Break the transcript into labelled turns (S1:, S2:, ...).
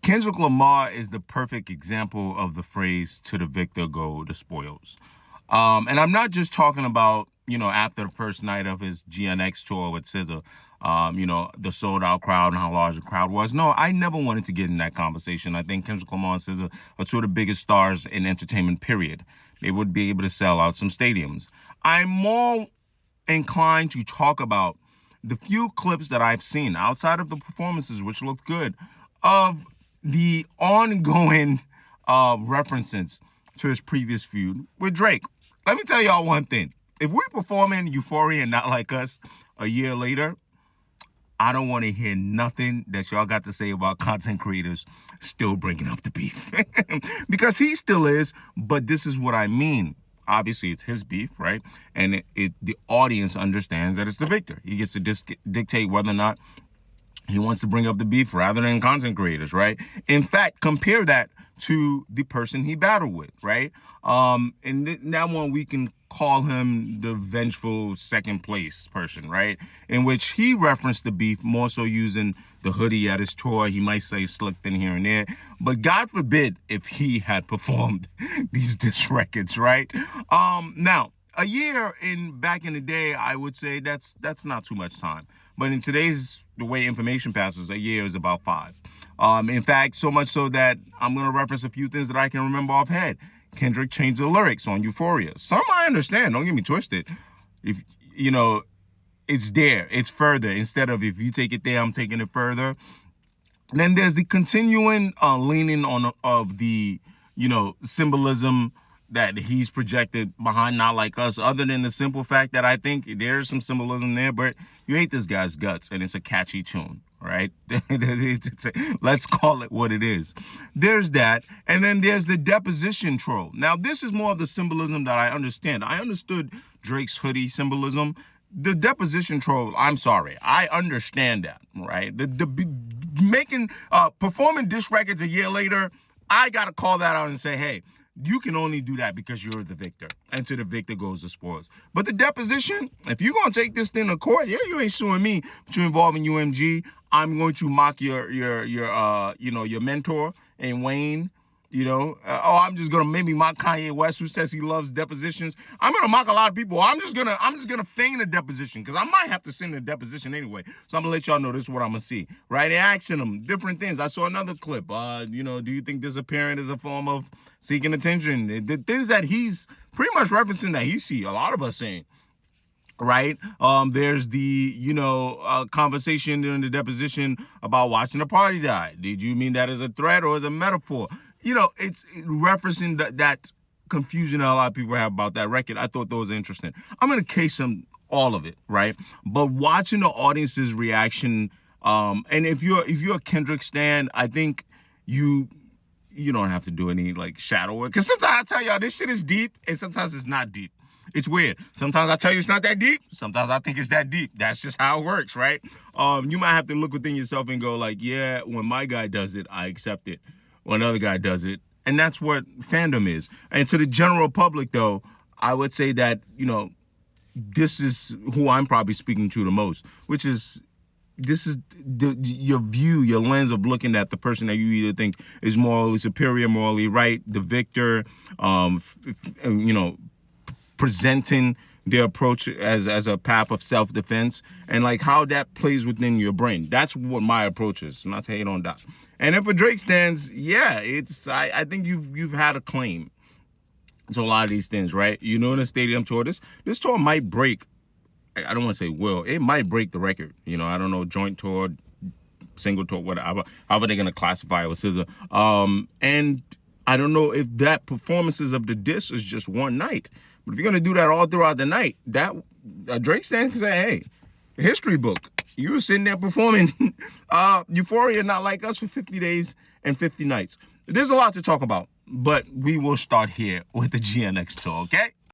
S1: Kendrick Lamar is the perfect example of the phrase "to the victor go the spoils." And I'm not just talking about, after the first night of his GNX tour with SZA, the sold out crowd and how large the crowd was. No, I never wanted to get in that conversation. I think Kendrick Lamar and SZA are two of the biggest stars in entertainment, period. They would be able to sell out some stadiums. I'm more inclined to talk about the few clips that I've seen outside of the performances, which looked good, of the ongoing references to his previous feud with Drake. Let me tell y'all one thing. If we perform in Euphoria and Not Like Us a year later, I don't want to hear nothing that y'all got to say about content creators still bringing up the beef. Because he still is, but this is what I mean. Obviously, it's his beef, right? And the audience understands that it's the victor. He gets to dictate whether or not he wants to bring up the beef rather than content creators, right? In fact, compare that to the person he battled with, right? And that one we can call him the vengeful second place person, right? In which he referenced the beef more so using the hoodie at his tour. He might say slipped in here and there, but God forbid if he had performed these diss records, right? Now, a year back in the day, I would say that's not too much time. But in today's, the way information passes, a year is about 5. In fact, so much so that I'm going to reference a few things that I can remember offhand. Kendrick changed the lyrics on Euphoria. Some I understand, don't get me twisted. If, it's there, it's further. Instead of if you take it there, I'm taking it further. Then there's the continuing leaning on of the, symbolism that he's projected behind Not Like Us, other than the simple fact that I think there's some symbolism there, but you hate this guy's guts, and it's a catchy tune, right? Let's call it what it is. There's that, and then there's the deposition troll. Now, this is more of the symbolism that I understand. I understood Drake's hoodie symbolism. The deposition troll, I'm sorry, I understand that, right? Performing diss records a year later, I gotta call that out and say, hey, you can only do that because you're the victor, and to the victor goes the spoils. But the deposition, if you're gonna take this thing to court, yeah, you ain't suing me, but you're involving UMG. I'm going to mock your mentor and Wayne. I'm just gonna maybe mock Kanye West, who says he loves depositions. I'm gonna mock a lot of people. I'm just gonna feign a deposition because I might have to send a deposition anyway. So I'm gonna let y'all know this is what I'm gonna see. Right? They're asking them different things. I saw another clip. Do you think disappearing is a form of seeking attention? The things that he's pretty much referencing that he see a lot of us saying. Right? There's the, conversation during the deposition about watching a party die. Did you mean that as a threat or as a metaphor? It's referencing that confusion that a lot of people have about that record. I thought that was interesting. I'm going to case all of it, right? But watching the audience's reaction, and if you're a Kendrick stan, I think you don't have to do any shadow work. Because sometimes I tell y'all this shit is deep, and sometimes it's not deep. It's weird. Sometimes I tell you it's not that deep. Sometimes I think it's that deep. That's just how it works, right? You might have to look within yourself and go yeah, when my guy does it, I accept it. When another guy does it. And that's what fandom is. And to the general public, though, I would say that, this is who I'm probably speaking to the most, which is this is your view, your lens of looking at the person that you either think is morally superior, morally right, the victor, presenting their approach as a path of self-defense, and how that plays within your brain. That's what my approach is, not to hate on that. And if for Drake stands, yeah, I think you've had a claim to a lot of these things, right? In a stadium tour, this tour might break, I don't want to say will, it might break the record. I don't know, joint tour, single tour, whatever, however they're gonna classify it with SZA. And I don't know if that performances of the diss is just one night. But if you're going to do that all throughout the night, that Drake stands can say, hey, history book, you were sitting there performing Euphoria Not Like Us for 50 days and 50 nights. There's a lot to talk about, but we will start here with the GNX tour, okay?